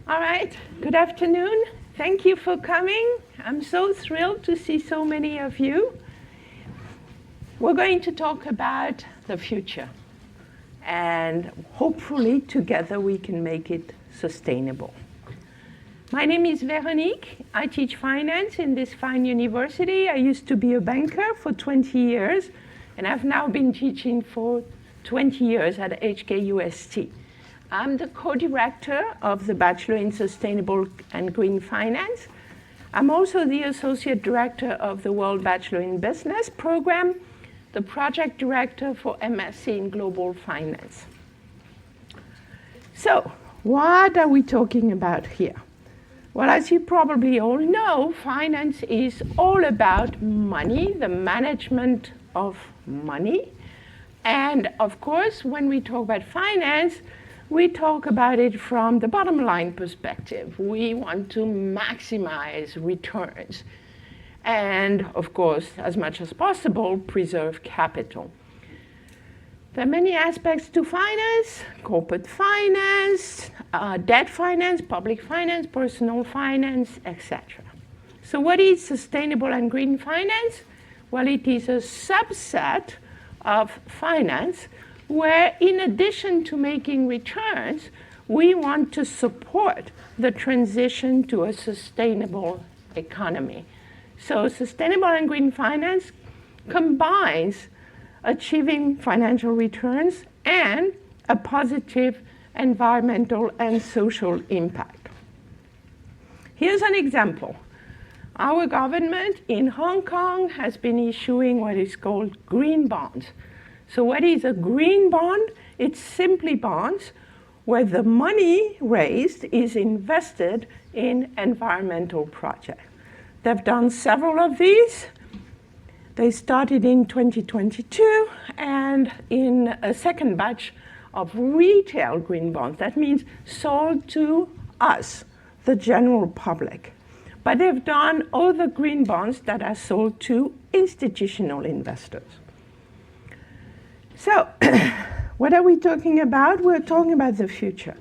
All right, good afternoon. Thank you for coming. I'm so thrilled to see so many of you. We're going to talk about the future, and hopefully together we can make it sustainable. My name is Veronique. I teach finance in this fine university. I used to be a banker for 20 years, and I've now been teaching for 20 years at HKUST. I'm the co-director of the Bachelor in Sustainable and Green Finance. I'm also the associate director of the World Bachelor in Business program, the project director for MSc in Global Finance. So, what are we talking about here? Well, as you probably all know, finance is all about money, the management of money. And of course, when we talk about finance, we talk about it from the bottom line perspective. We want to maximize returns and, of course, as much as possible, preserve capital. There are many aspects to finance: corporate finance, debt finance, public finance, personal finance, etc. So what is sustainable and green finance? Well, it is a subset of finance where, in addition to making returns, we want to support the transition to a sustainable economy. So sustainable and green finance combines achieving financial returns and a positive environmental and social impact. Here's an example. Our government in Hong Kong has been issuing what is called green bonds. So what is a green bond? It's simply bonds where the money raised is invested in environmental projects. They've done several of these. They started in 2022 and in a second batch of retail green bonds. That means sold to us, the general public. But they've done other green bonds that are sold to institutional investors. So, what are we talking about? We're talking about the future.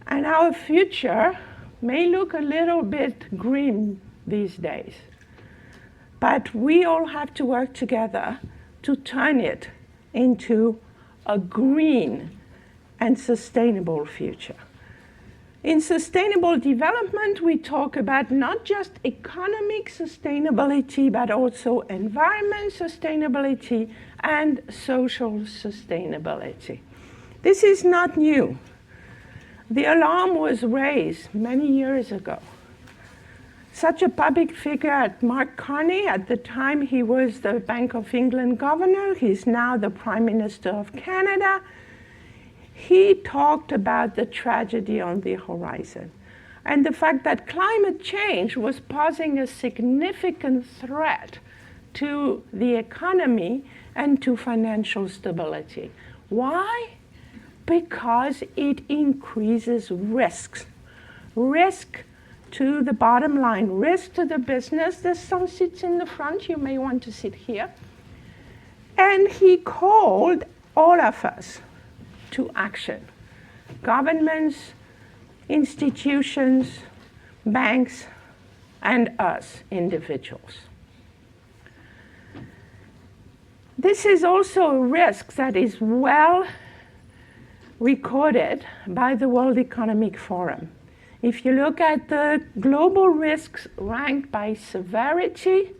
And our future may look a little bit grim these days. But we all have to work together to turn it into a green and sustainable future. In sustainable development, we talk about not just economic sustainability, but also environment sustainability and social sustainability. This is not new. The alarm was raised many years ago. Such a public figure as Mark Carney, at the time he was the Bank of England governor, he's now the Prime Minister of Canada, he talked about the tragedy on the horizon and the fact that climate change was posing a significant threat to the economy and to financial stability. Why? Because it increases risks. Risk to the bottom line, risk to the business. There's some seats in the front, you may want to sit here. And he called all of us to action. Governments, institutions, banks, and us, individuals. This is also a risk that is well recorded by the World Economic Forum. If you look at the global risks ranked by severity,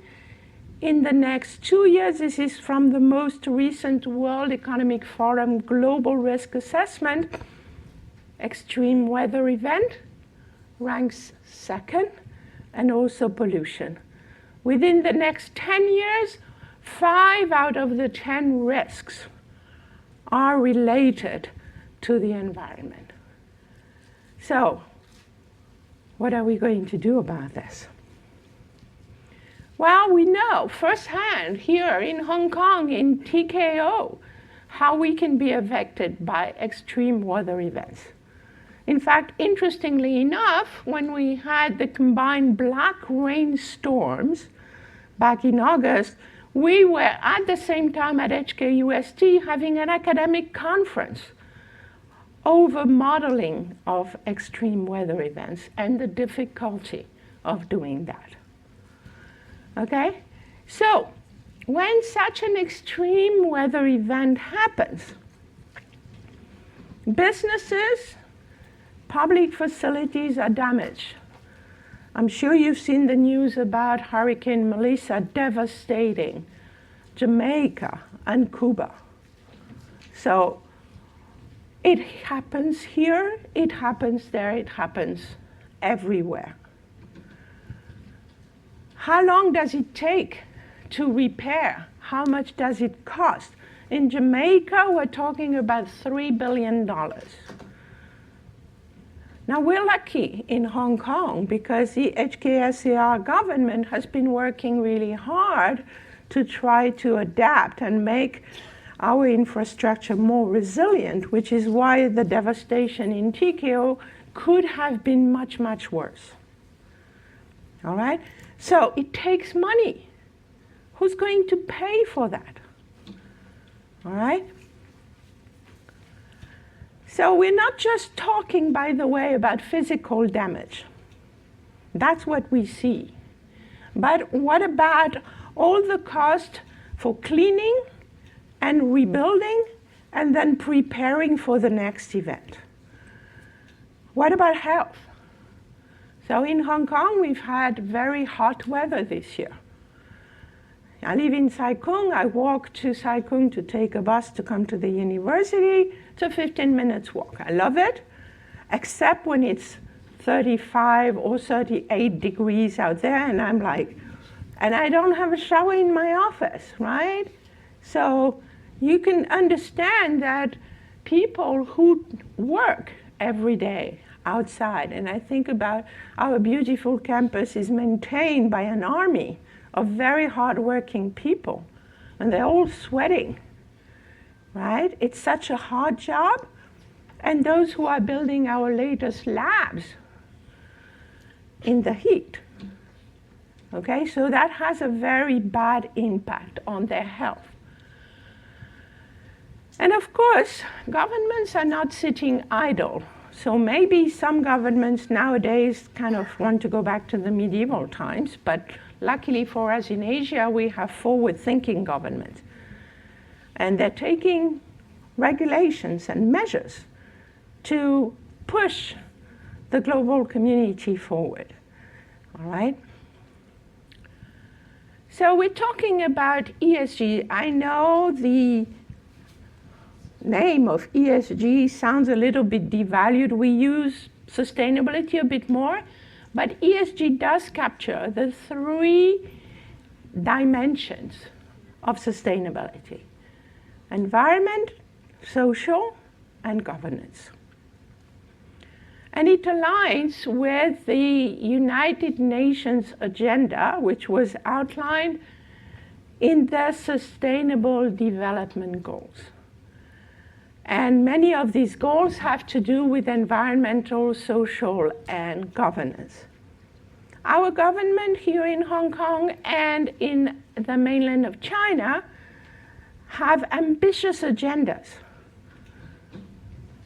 in the next 2 years, this is from the most recent World Economic Forum Global Risk Assessment, extreme weather event ranks second, and also pollution. Within the next 10 years, 5 out of the 10 risks are related to the environment. So, what are we going to do about this? Well, we know firsthand here in Hong Kong, in TKO, how we can be affected by extreme weather events. In fact, interestingly enough, when we had the combined black rainstorms back in August, we were at the same time at HKUST having an academic conference over-modeling of extreme weather events and the difficulty of doing that. Okay? So, when such an extreme weather event happens, businesses, public facilities are damaged. I'm sure you've seen the news about Hurricane Melissa devastating Jamaica and Cuba. So it happens here, it happens there, it happens everywhere. How long does it take to repair? How much does it cost? In Jamaica, we're talking about $3 billion. Now, we're lucky in Hong Kong because the HKUST government has been working really hard to try to adapt and make our infrastructure more resilient, which is why the devastation in TKO could have been much, much worse. All right? So it takes money. Who's going to pay for that? All right? So we're not just talking, by the way, about physical damage. That's what we see. But what about all the cost for cleaning and rebuilding and then preparing for the next event? What about health? So in Hong Kong, we've had very hot weather this year. I live in Sai Kung. I walk to Sai Kung to take a bus to come to the university. It's a 15-minute walk. I love it, except when it's 35 or 38 degrees out there, and I'm like, and I don't have a shower in my office, right? So you can understand that people who work every day outside, and I think about our beautiful campus is maintained by an army of very hardworking people, and they're all sweating, right? It's such a hard job. And those who are building our latest labs in the heat, okay? So that has a very bad impact on their health. And of course, governments are not sitting idle. So maybe some governments nowadays kind of want to go back to the medieval times, but luckily for us in Asia, we have forward-thinking governments. And they're taking regulations and measures to push the global community forward, all right? So we're talking about ESG. I know the name of ESG sounds a little bit devalued. We use sustainability a bit more, but ESG does capture the 3 dimensions of sustainability: environment, social, and governance. And it aligns with the United Nations agenda, which was outlined in the Sustainable Development Goals. And many of these goals have to do with environmental, social, and governance. Our government here in Hong Kong and in the mainland of China have ambitious agendas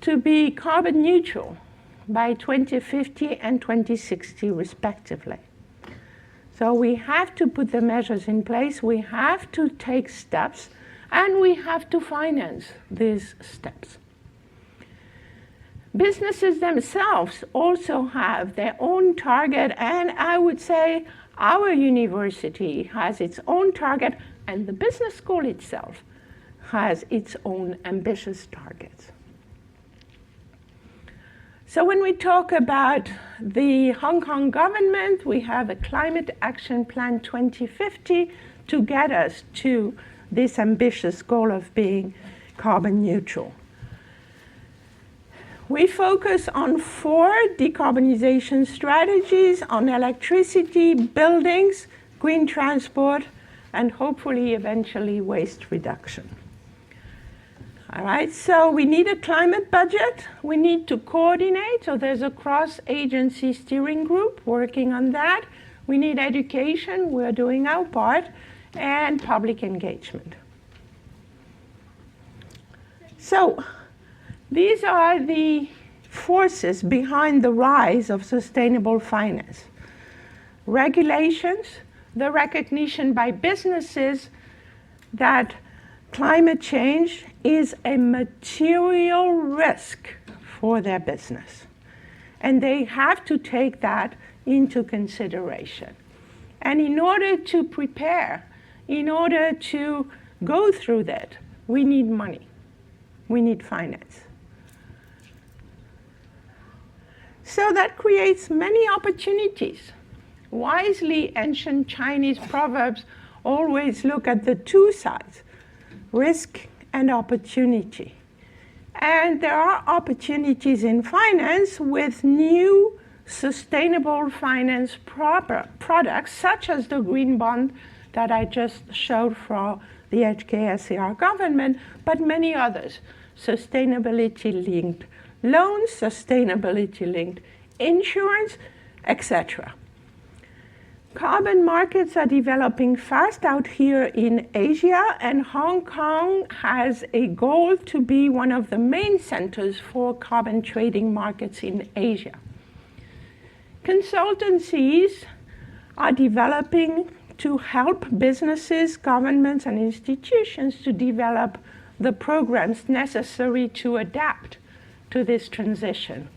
to be carbon neutral by 2050 and 2060 respectively. So we have to put the measures in place, we have to take steps, and we have to finance these steps. Businesses themselves also have their own target, and I would say our university has its own target, and the business school itself has its own ambitious targets. So when we talk about the Hong Kong government, we have a Climate Action Plan 2050 to get us to this ambitious goal of being carbon neutral. We focus on 4 decarbonization strategies on electricity, buildings, green transport, and hopefully eventually waste reduction. All right, so we need a climate budget. We need to coordinate, so there's a cross-agency steering group working on that. We need education, we're doing our part, and public engagement. So These are the forces behind the rise of sustainable finance. Regulations, the recognition by businesses that climate change is a material risk for their business. And they have to take that into consideration. And in order to prepare, in order to go through that, we need money. We need finance. So that creates many opportunities. Wisely, ancient Chinese proverbs always look at the two sides, risk and opportunity. And there are opportunities in finance with new sustainable finance products, such as the green bond that I just showed for the HKUST government, but many others. Sustainability-linked loans, sustainability-linked insurance, etc. Carbon markets are developing fast out here in Asia, and Hong Kong has a goal to be one of the main centers for carbon trading markets in Asia. Consultancies are developing to help businesses, governments, and institutions to develop the programs necessary to adapt to this transition.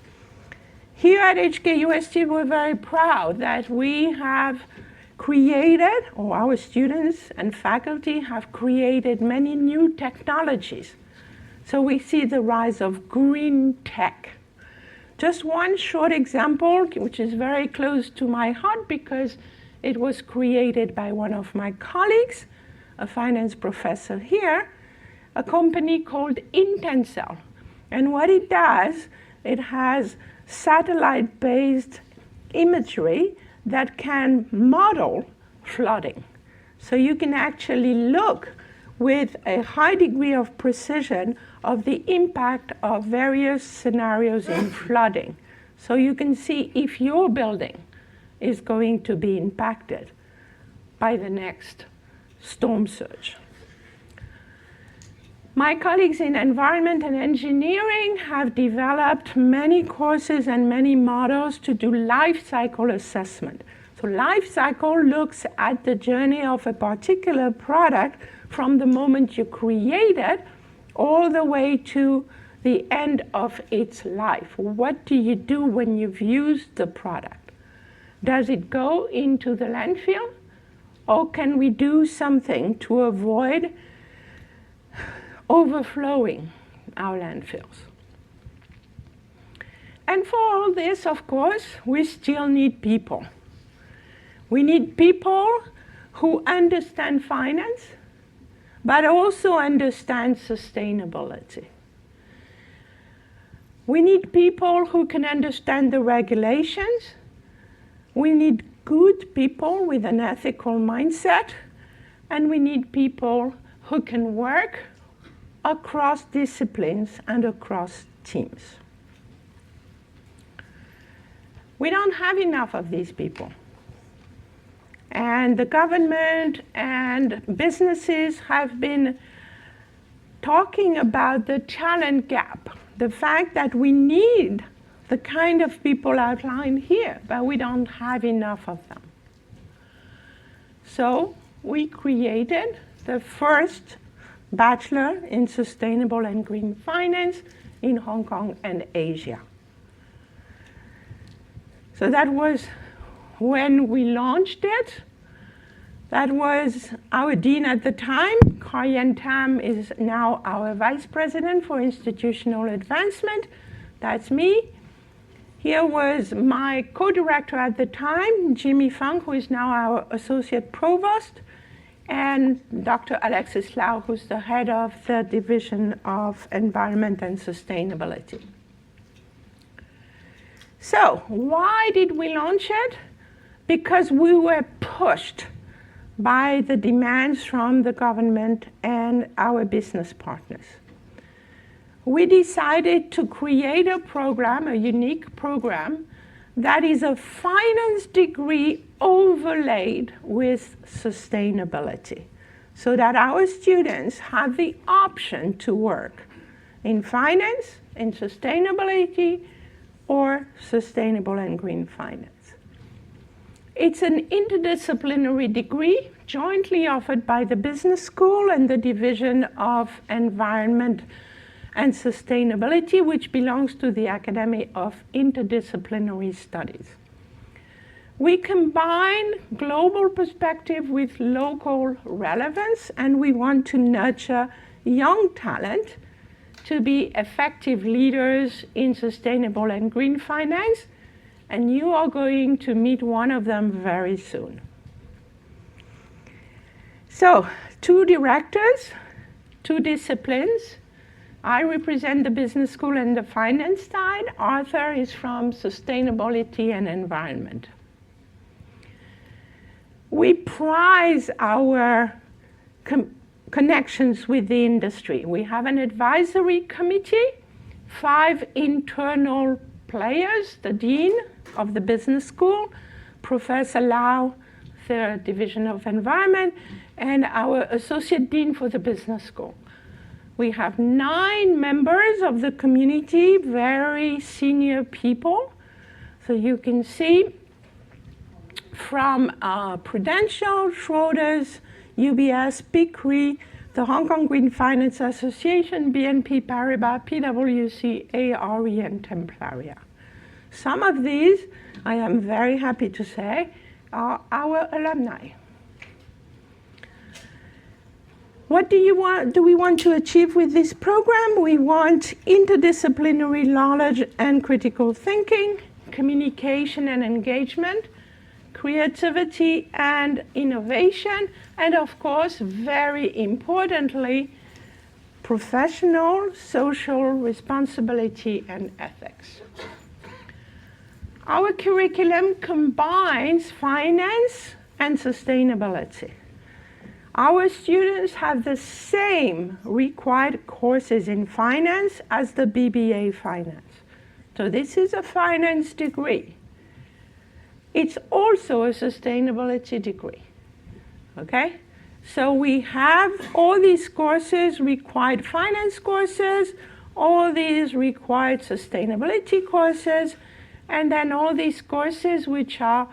Here at HKUST, we're very proud that we have created, or our students and faculty have created many new technologies. So we see the rise of green tech. Just one short example, which is very close to my heart because it was created by one of my colleagues, a finance professor here, a company called Intensel. And what it does, it has satellite-based imagery that can model flooding. So you can actually look with a high degree of precision of the impact of various scenarios in flooding. So you can see if your building is going to be impacted by the next storm surge. My colleagues in environment and engineering have developed many courses and many models to do life cycle assessment. So life cycle looks at the journey of a particular product from the moment you create it all the way to the end of its life. What do you do when you've used the product? Does it go into the landfill, or can we do something to avoid overflowing our landfills? And for all this, of course, we still need people. We need people who understand finance, but also understand sustainability. We need people who can understand the regulations. We need good people with an ethical mindset, and we need people who can work across disciplines and across teams. We don't have enough of these people. And the government and businesses have been talking about the talent gap, the fact that we need the kind of people outlined here, but we don't have enough of them. So we created the first Bachelor in Sustainable and Green Finance in Hong Kong and Asia. So that was when we launched it. That was our dean at the time. Karyan Tam is now our vice president for institutional advancement. That's me. Here was my co-director at the time, Jimmy Fung, who is now our associate provost, and Dr. Alexis Lau, who's the head of the Division of Environment and Sustainability. So why did we launch it? Because we were pushed by the demands from the government and our business partners. We decided to create a program, a unique program, that is a finance degree overlaid with sustainability, so that our students have the option to work in finance, in sustainability or sustainable and green finance. It's an interdisciplinary degree jointly offered by the Business School and the Division of Environment and Sustainability, which belongs to the Academy of Interdisciplinary Studies. We combine global perspective with local relevance, and we want to nurture young talent to be effective leaders in sustainable and green finance, and you are going to meet one of them very soon. So, 2 directors, 2 disciplines. I represent the Business School and the finance side. Arthur is from sustainability and environment. We prize our connections with the industry. We have an advisory committee, 5 internal players, the Dean of the Business School, Professor Lau, the Division of Environment, and our Associate Dean for the Business School. We have 9 members of the community, very senior people. So you can see from Prudential, Schroders, UBS, PICRE, the Hong Kong Green Finance Association, BNP Paribas, PwC, ARE, and Templaria. Some of these, I am very happy to say, are our alumni. What do we want to achieve with this program? We want interdisciplinary knowledge and critical thinking, communication and engagement, creativity and innovation, and of course, very importantly, professional social responsibility and ethics. Our curriculum combines finance and sustainability. Our students have the same required courses in finance as the BBA finance. So this is a finance degree. It's also a sustainability degree, okay? So we have all these courses, required finance courses, all these required sustainability courses, and then all these courses which are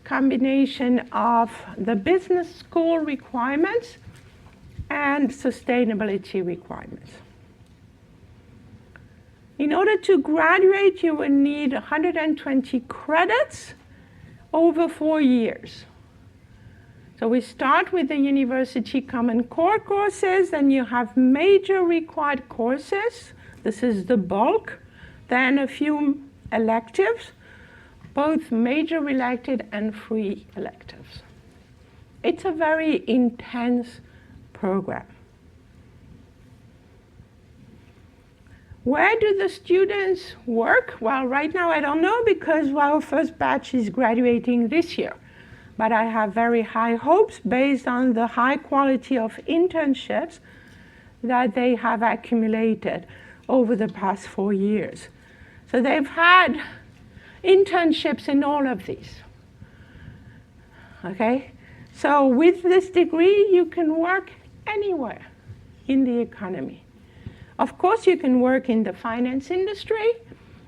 combination of the business school requirements and sustainability requirements. In order to graduate, you will need 120 credits over 4 years. So we start with the University Common Core courses, then you have major required courses. This is the bulk. Then a few electives, both major elected and free electives. It's a very intense program. Where do the students work? Well, right now I don't know because our first batch is graduating this year. But I have very high hopes based on the high quality of internships that they have accumulated over the past 4 years. So they've had internships in all of these. Okay? So with this degree, you can work anywhere in the economy. Of course, you can work in the finance industry,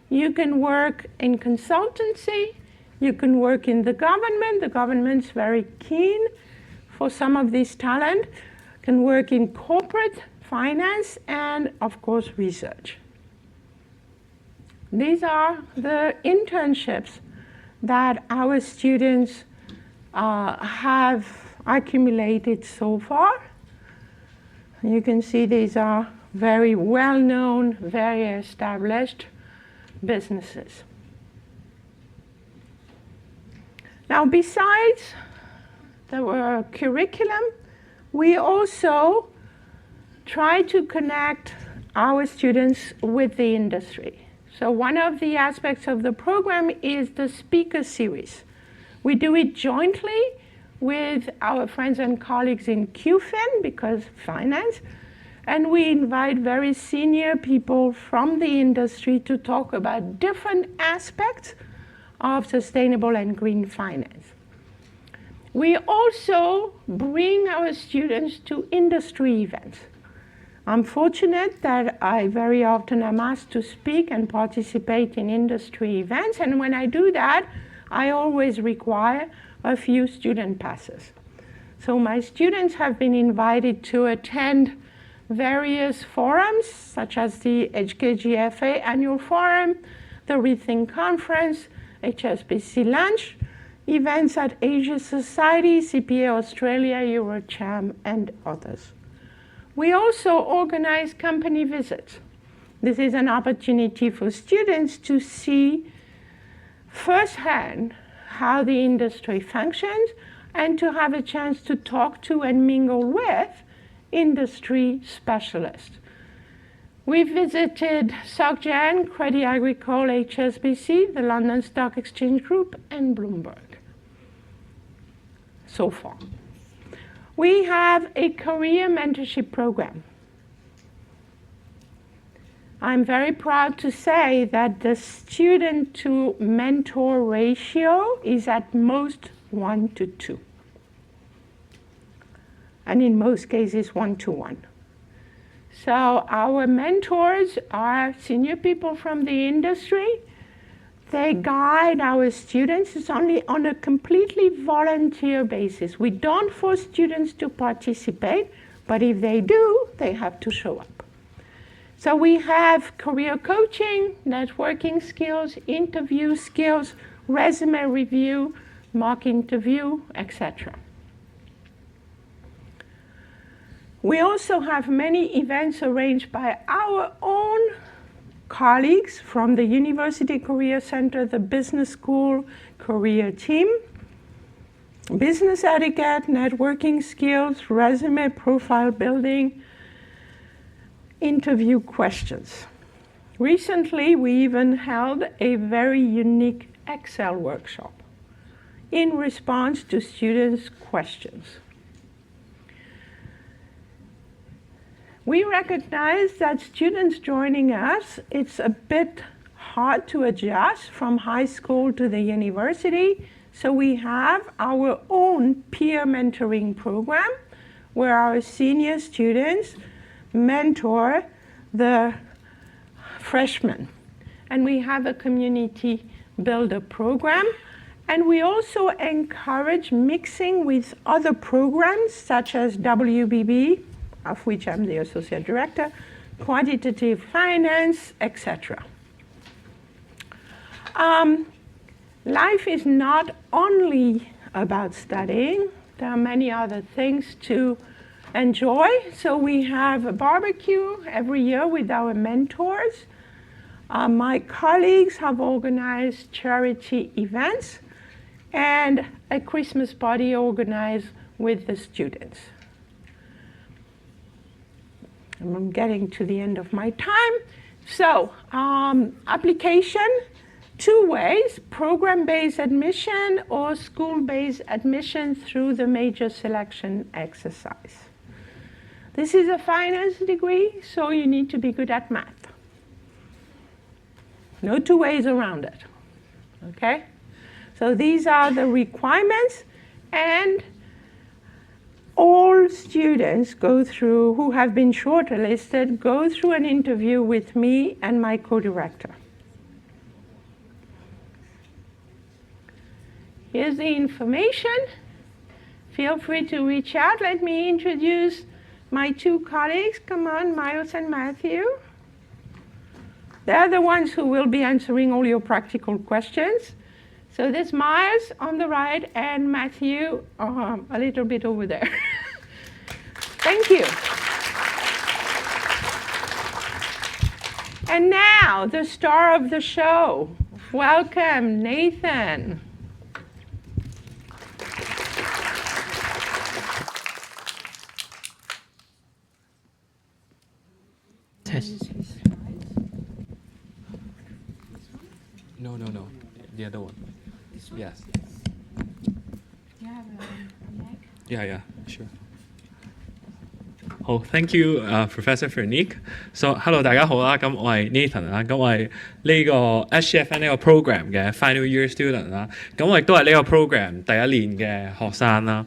you can work in consultancy, you can work in the government's very keen for some of this talent, can work in corporate finance, and of course, research. These are the internships that our students have accumulated so far. You can see these are very well-known, very established businesses. Now, besides the curriculum, we also try to connect our students with the industry. So one of the aspects of the program is the speaker series. We do it jointly with our friends and colleagues in QFIN, because finance, and we invite very senior people from the industry to talk about different aspects of sustainable and green finance. We also bring our students to industry events. I'm fortunate that I very often am asked to speak and participate in industry events, and when I do that, I always require a few student passes. So my students have been invited to attend various forums, such as the HKGFA Annual Forum, the Rethink Conference, HSBC Lunch, events at Asia Society, CPA Australia, Eurocham, and others. We also organize company visits. This is an opportunity for students to see firsthand how the industry functions and to have a chance to talk to and mingle with industry specialists. We visited SocGen, Crédit Agricole, HSBC, the London Stock Exchange Group, and Bloomberg so far. We have a career mentorship program. I'm very proud to say that the student to mentor ratio is at most 1 to 2. And in most cases, 1 to 1. So our mentors are senior people from the industry. They guide our students. It's only on a completely volunteer basis. We don't force students to participate, but if they do, they have to show up. So we have career coaching, networking skills, interview skills, resume review, mock interview, etc. We also have many events arranged by our own colleagues from the University Career Center, the Business School Career Team. Business etiquette, networking skills, resume profile building, interview questions. Recently, we even held a very unique Excel workshop in response to students' questions. We recognize that students joining us, it's a bit hard to adjust from high school to the university, so we have our own peer mentoring program where our senior students mentor the freshmen. And we have a community builder program, and we also encourage mixing with other programs such as WBB, of which I'm the associate director, quantitative finance, etc. Life is not only about studying. There are many other things to enjoy. So we have a barbecue every year with our mentors. My colleagues have organized charity events and a Christmas party organized with the students. I'm getting to the end of my time. So, application, 2 ways, program-based admission or school-based admission through the major selection exercise. This is a finance degree, so you need to be good at math. No 2 ways around it, okay? So these are the requirements, and all students who have been shortlisted go through an interview with me and my co-director. Here's the information. Feel free to reach out. Let me introduce my 2 colleagues. Come on, Miles and Matthew. They're the ones who will be answering all your practical questions. So there's Miles on the right and Matthew a little bit over there. Thank you. And now, the star of the show. Welcome, Nathan. Test. No. The other one. Yes. You have a mic? Yeah, sure.好 ，thank you, Professor Vernique. So, hello 大家好啦，咁我係 Nathan 啦，咁我係呢個 HKFN 呢個 program 嘅 final year student 啦，咁我亦都係呢個 program 第1年嘅學生啦。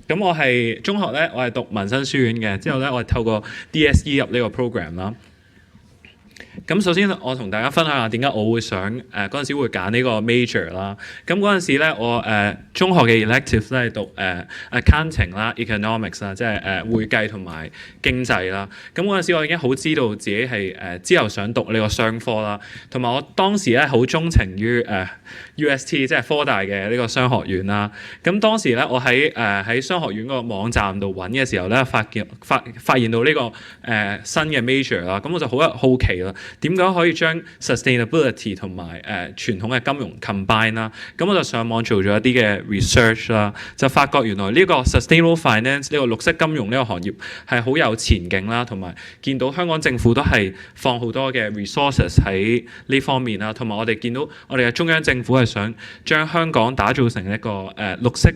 咁我係中學咧，我係讀民生書院嘅，之後咧我係透過 DSE 入呢個 program 啦。咁首先我同大家分享下點解我會想嗰陣時會揀呢個 major 啦。咁嗰陣時咧我中學嘅 electives 咧係讀accounting 啦、economics 啦，即係會計同埋經濟啦。咁嗰陣時我已經好知道自己係之後想讀呢個商科啦，同埋我當時咧好鍾情於UST 即係科大嘅呢個商學院啦。咁當時咧我喺商學院個網站度揾嘅時候咧，發現到呢個新嘅 major 啦，咁我就好好奇啦。點解可以將 sustainability 同埋傳統嘅金融 combine 啦？咁我就上網做咗一啲嘅 research 啦，就發覺原來呢個 sustainable finance 呢個綠色金融呢個行業係好有前景啦，同埋見到香港政府都係放好多嘅 resources 喺呢方面啦，同埋我哋見到我哋嘅中央政府係想將香港打造成一個綠色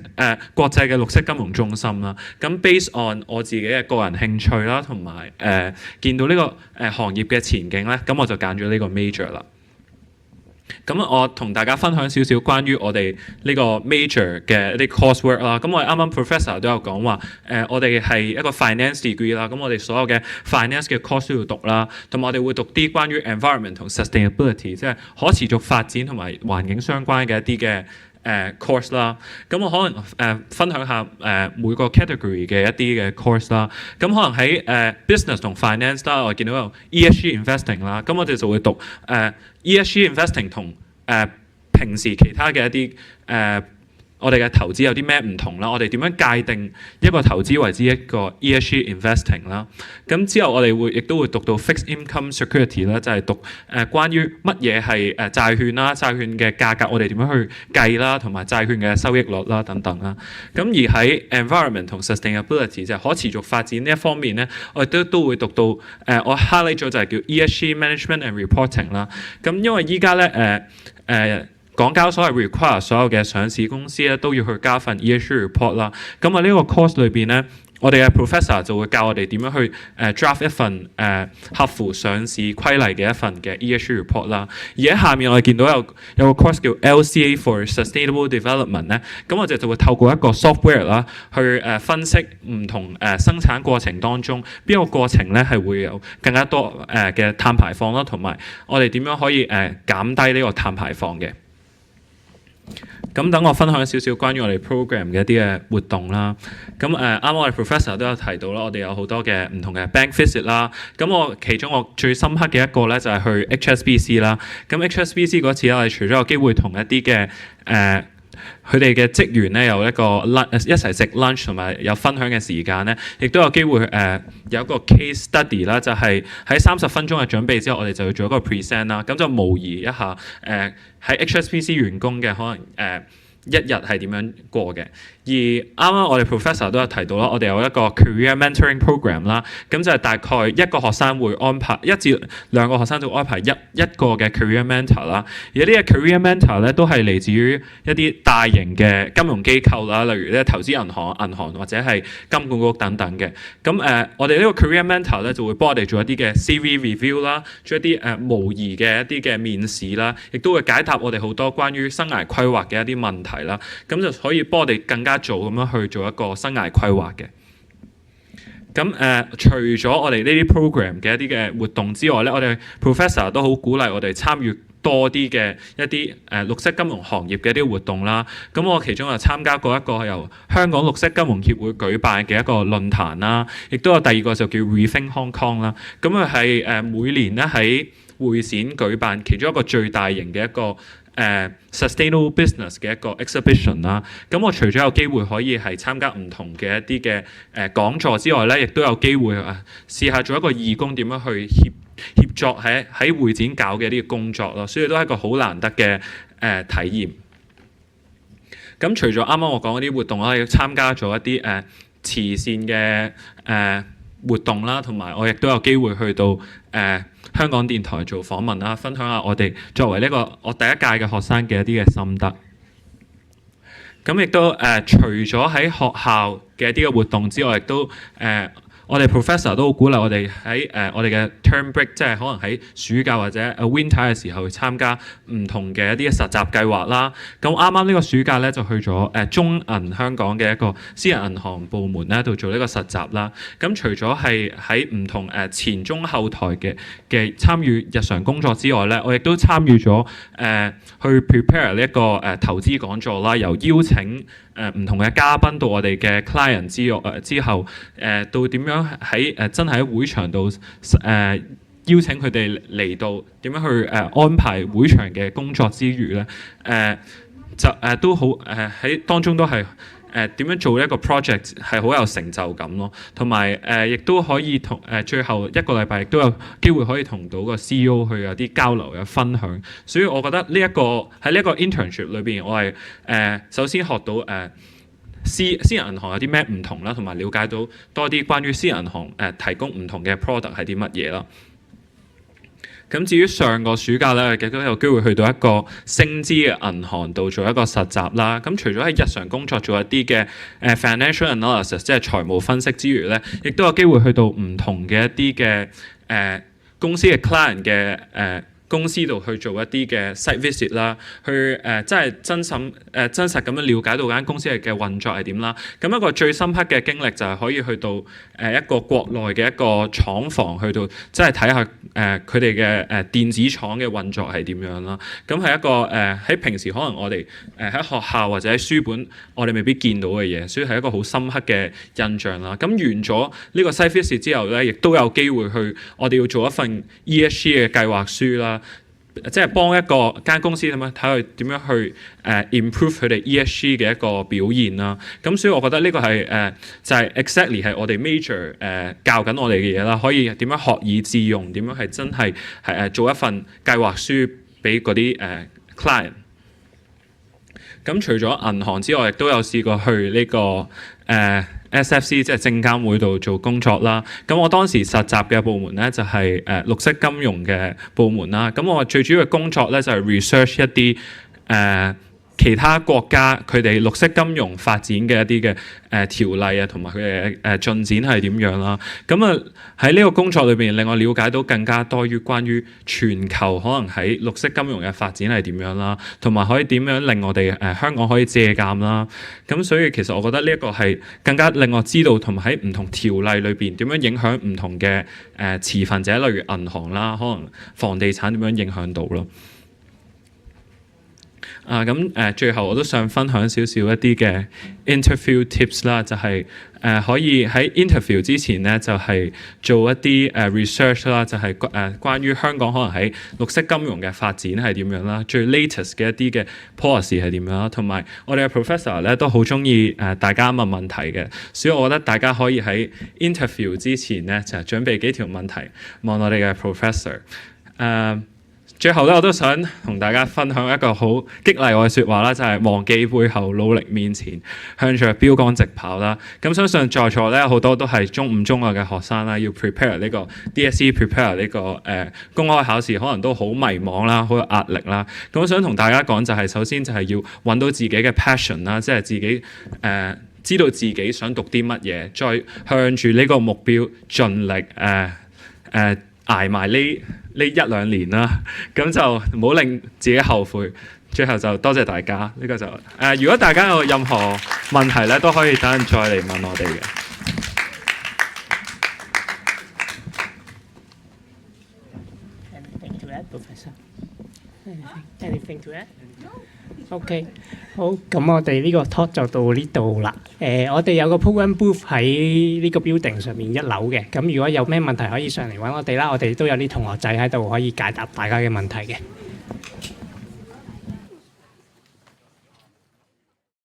國際嘅綠色金融中心啦。咁 based on 我自己嘅個人興趣啦，同埋見到呢個行業嘅前景咧，咁我就揀咗呢個 major 啦。咁我同大家分享少少關於我哋呢個 major 嘅一啲 coursework 啦。咁我哋啱啱 professor 都有講話，我哋係一個 finance degree 啦。咁我哋所有嘅 finance 嘅 course 都要讀啦，同埋我哋會讀啲關於 environment 同 sustainability， 即係可持續發展同埋環境相關嘅一啲嘅course 啦。咁我可能分享下每個 category 嘅一啲嘅 course 啦。咁可能喺business 同 finance 啦，我見到有 ESG investing 啦。咁我哋就會讀ESG investing 同平時其他嘅一啲我哋嘅投資有啲咩唔同啦？我哋點樣界定一個投資為之一個 ESG investing 啦？咁之後我哋亦都會讀到 fixed income security 啦，就係讀關於乜嘢係債券啦、債券嘅價格，我哋點樣去計啦，同埋債券嘅收益率啦等等啦。咁而喺 environment 同 sustainability 就係可持續發展呢一方面咧，我哋都會讀到我 highlight 咗就係叫 ESG management and reporting 啦。咁因為依家咧港交所係 require 所有嘅上市公司咧都要去交份 ESG report 啦。咁啊呢個 course 裏邊咧，我哋嘅 professor 就會教我哋點樣去draft 一份合乎上市規例嘅一份嘅 ESG report 啦。而喺下面我哋見到有個 course 叫 LCA for Sustainable Development 咧，咁我哋就會透過一個 software 啦，去分析唔同生產過程當中邊個過程咧係會有更加多嘅碳排放啦，同埋我哋點樣可以減低呢個碳排放嘅。咁等我分享少少關於我哋 program 嘅一啲嘅活動啦。咁啱啱我哋 professor 都有提到啦，我哋有好多嘅唔同嘅 bank visit 啦。咁其中我最深刻嘅一個咧就係去 HSBC 啦。咁 HSBC 嗰次咧，我哋除咗有機會同一啲嘅佢哋嘅職員咧有一個一齊食 lunch 同埋有分享嘅時間咧，亦都有機會有一個 case study 啦，就係喺30分鐘嘅準備之後，我哋就要做一個 present 啦，咁就模擬一下喺 HSBC 員工嘅可能一日係點樣過嘅。而啱啱我哋 professor 都有提到啦，我哋有一個 career mentoring program 啦，咁就係大概一個學生會安排1至2個學生就安排一個嘅 career mentor 啦。而呢個 career mentor 咧都係嚟自於一啲大型嘅金融機構啦，例如咧投資銀行或者係金管局等等嘅。咁我哋呢個 career mentor 咧就會幫我哋做一啲嘅 CV review 啦，做一啲模擬嘅一啲嘅面試啦，亦都會解答我哋好多關於生涯規劃嘅一啲問題啦。咁就可以幫我哋更加早咁樣去做一個生涯規劃嘅。咁除咗我哋呢啲 program 嘅一啲嘅活動之外咧，我哋 professor 都好鼓勵我哋參與多啲嘅一啲綠色金融行業嘅一啲活動啦。咁我其中又參加過一個由香港綠色金融協會舉辦嘅一個論壇啦，亦都有第二個就叫 Rethink Hong Kong 啦。咁佢係每年咧喺會展舉辦其中一個最大型嘅一個sustainable business 嘅一個 exhibition 啦。咁我除咗有機會可以係參加唔同嘅一啲嘅講座之外咧，亦都有機會試下做一個義工，點樣去協作喺會展搞嘅一啲工作咯。所以都係一個好難得嘅體驗。咁除咗啱啱我講嗰啲活動啦，亦參加咗一啲慈善嘅活動啦，同埋我亦都有機會去到香港電台做訪問啦，分享下我哋作為呢個我第一屆嘅學生嘅一啲嘅心得。咁亦都除咗喺學校嘅一啲嘅活動之外，亦都我哋 professor 都好鼓勵我哋喺我哋嘅 term break，即係可能喺暑假或者 winter 嘅時候去參加唔同嘅一啲實習計劃啦。咁啱啱呢個暑假咧就去咗中銀香港嘅一個私人銀行部門咧度做呢個實習啦。咁除咗係喺唔同前中後台嘅參與日常工作之外咧，我亦都參與咗去 prepare 呢一個投資講座啦，由邀請唔同嘅嘉賓到我哋嘅 client 之後，到點樣喺真係喺會場度邀請佢哋嚟到點樣去安排會場嘅工作之餘咧，都好喺當中都係點樣做一個 project 係好有成就感咯，同埋亦都可以同最後一個禮拜亦都有機會可以同到個 CEO 去有啲交流有分享，所以我覺得呢一個喺呢一個 internship 裏邊，我係首先學到私人銀行有啲咩唔同啦，同埋了解到多啲關於私人銀行提供唔同嘅 product 係啲乜嘢啦。咁至於上個暑假咧，亦都有機會去到一個星資嘅銀行度做一個實習啦。咁除咗喺日常工作做一啲嘅financial analysis，即係財務分析之餘咧，亦都有機會去到唔同嘅一啲嘅公司嘅 client 嘅公司度去做一啲嘅 site visit 啦，去真係真實咁樣了解到間公司嘅運作係點啦。咁一個最深刻嘅經歷就係可以去到一個國內嘅一個廠房去到，即係睇下佢哋嘅電子廠嘅運作係點樣啦。咁係一個喺平時可能我哋喺學校或者喺書本我哋未必見到嘅嘢，所以係一個好深刻嘅印象啦。咁完咗呢個 site visit 之後咧，亦都有機會去我哋要做一份 ESG 嘅計劃書啦。即係幫一間公司咁樣睇佢點樣去improve 佢哋 ESG 嘅一個表現啦。咁所以我覺得呢個係就係 exactly 係我哋 major 教緊我哋嘅嘢啦。可以點樣學以致用，點樣係真係做一份計劃書俾嗰啲client。咁除咗銀行之外，亦都有試過去呢個SFC 即係證監會度做工作啦。咁我當時實習嘅部門咧就係綠色金融嘅部門啦。咁我最主要嘅工作咧就係 research 一啲其他國家佢哋綠色金融發展嘅一啲嘅條例啊，同埋佢嘅進展係點樣啦。咁啊喺呢個工作裏邊令我了解到更加多於關於全球可能喺綠色金融嘅發展係點樣啦，同埋可以點樣令我哋香港可以借鑑啦。咁所以其實我覺得呢一個係更加令我知道同埋喺唔同條例裏邊點樣影響唔同嘅持份者，例如銀行啦，可能房地產點樣影響到咯。最後我都想分享少少一啲嘅 interview tips 啦，就係可以喺 interview 之前咧，就係做一啲research 啦，就係關於香港可能喺綠色金融嘅發展係點樣啦，最 latest 嘅一啲嘅 policy 係點樣啦，同埋我哋嘅 professor 咧都好中意大家問問題嘅，所以我覺得大家可以喺 interview 之前咧就準備幾條問題問我哋嘅 professor。最後咧，我都想同大家分享一個好激勵我嘅説話啦，就係忘記背後，努力面前，向着標杆直跑啦。咁相信在座咧好多都係中五、中六嘅學生啦，要 prepare 呢個 DSE、prepare 呢個公開考試，可能都好迷茫啦，好有壓力啦。咁我想同大家講就係，首先就係要揾到自己嘅 passion 啦，即係自己知道自己想讀啲乜嘢，再向住呢個目標盡力捱埋呢一兩年啦，咁就唔好令自己後悔。最後就多謝大家，呢個就如果大家有任何問題咧，都可以等陣再嚟問我哋嘅。Anything to add, Professor? Anything to add? OK， 好，咁我哋呢個 talk 就到呢度啦。我哋有個 program booth 喺呢個 building 上面1樓嘅。咁如果有咩問題可以上嚟揾我哋啦，我哋都有啲同學仔喺度可以解答大家嘅問題嘅。